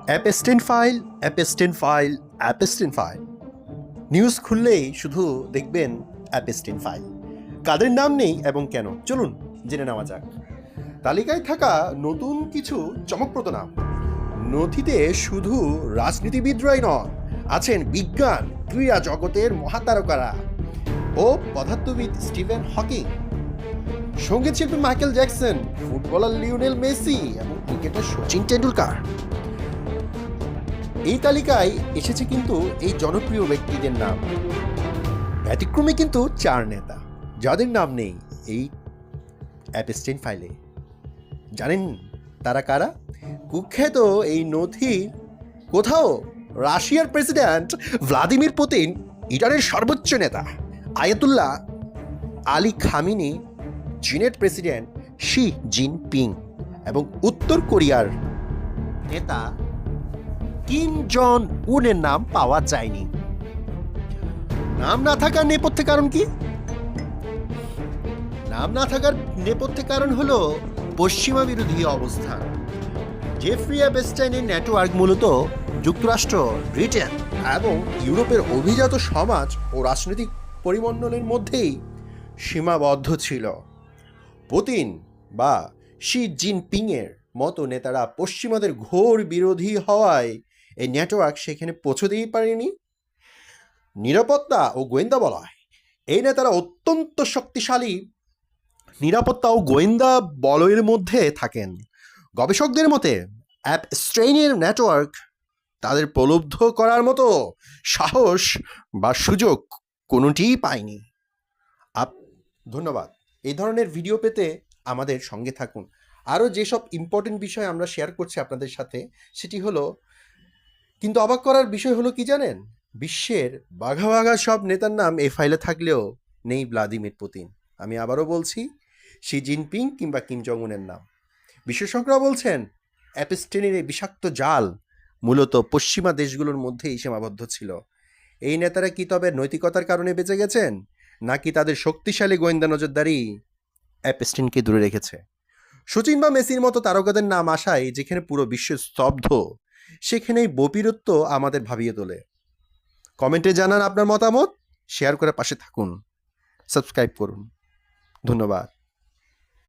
Epstein file, Epstein file, Epstein file. News খুললেই শুধু দেখবেন অ্যাপস্টেন ফাইল। কাদের নাম নেই এবং কেন, চলুন জেনে নেওয়া যাক। তালিকায় থাকা নতুন কিছু চমকপ্রদ নাম। নথিতে শুধু রাজনীতিবিদরাই নন, আছেন বিজ্ঞান, ক্রীড়া জগতের মহাতারকারা ও পদার্থবিদ স্টিভেন হকিং, সঙ্গীত শিল্পী Michael Jackson, footballer Lionel Messi এবং ক্রিকেটার সচিন টেন্ডুলকার। এই তালিকায় এসেছে কিন্তু এই জনপ্রিয় ব্যক্তিদের নাম। ব্যতিক্রমী কিন্তু চার নেতা, যাদের নাম নেই এই অ্যাপস্টেন ফাইলে। জানেন তারা কারা? কুখ্যাত এই নথির কোথাও রাশিয়ার প্রেসিডেন্ট ভ্লাদিমির পুতিন, ইরানের সর্বোচ্চ নেতা আয়াতুল্লাহ আলী খামিনি, চীনের প্রেসিডেন্ট শি জিনপিং এবং উত্তর কোরিয়ার নেতা কিম জন উনের নাম পাওয়া যায়নি। নাম না থাকার নেপথ্যে কারণ কি? নাম না থাকার নেপথ্যে কারণ হলো পশ্চিমা বিরোধী অবস্থান। জেফ্রি অ্যাপস্টাইনের নেটওয়ার্ক মূলত যুক্তরাষ্ট্র, ব্রিটেন এবং ইউরোপের অভিজাত সমাজ ও রাজনৈতিক পরিমণ্ডলের মধ্যেই সীমাবদ্ধ ছিল। পুতিন বা শি জিনপিংয়ের মতো নেতারা পশ্চিমাদের ঘোর বিরোধী হওয়ায় এই নেটওয়ার্ক সেখানে পৌঁছতেই পারেনি। নিরাপত্তা ও গোয়েন্দা বলয়, এই নেতারা অত্যন্ত শক্তিশালী নিরাপত্তা ও গোয়েন্দা বলয়ের মধ্যে থাকেন। গবেষকদের মতে অ্যাপস্টেইনের নেটওয়ার্ক তাদের প্রলুব্ধ করার মতো সাহস বা সুযোগ কোনোটিই পায়নি। ধন্যবাদ। এই ধরনের ভিডিও পেতে আমাদের সঙ্গে থাকুন। আরও যেসব ইম্পর্টেন্ট বিষয় আমরা শেয়ার করছি আপনাদের সাথে, সেটি হলো, কিন্তু অবাক করার বিষয় হলো কি জানেন? বিশ্বের বাঘা বাঘা সব নেতার নাম এই ফাইলে থাকলেও নেই ভ্লাদিমির পুতিন। আমি আবারও বলছি, শি জিনপিং কিংবা কিম জং উনের নাম। বিশেষজ্ঞরা বলছেন অ্যাপস্টেইনের এই বিষাক্ত জাল মূলত পশ্চিমা দেশগুলোর মধ্যেই সীমাবদ্ধ ছিল। এই নেতারা কি তবে নৈতিকতার কারণে বেঁচে গেছেন, নাকি তাদের শক্তিশালী গোয়েন্দা নজরদারি অ্যাপস্টেইনকে দূরে রেখেছে? সচিন বা মেসির মতো তারকাদের নাম আসায় যেখানে পুরো বিশ্ব স্তব্ধ, সেখানেই বীরত্ব আমাদের ভাবিয়ে তোলে। কমেন্টে জানান আপনার মতামত, শেয়ার করে পাশে থাকুন, সাবস্ক্রাইব করুন। ধন্যবাদ।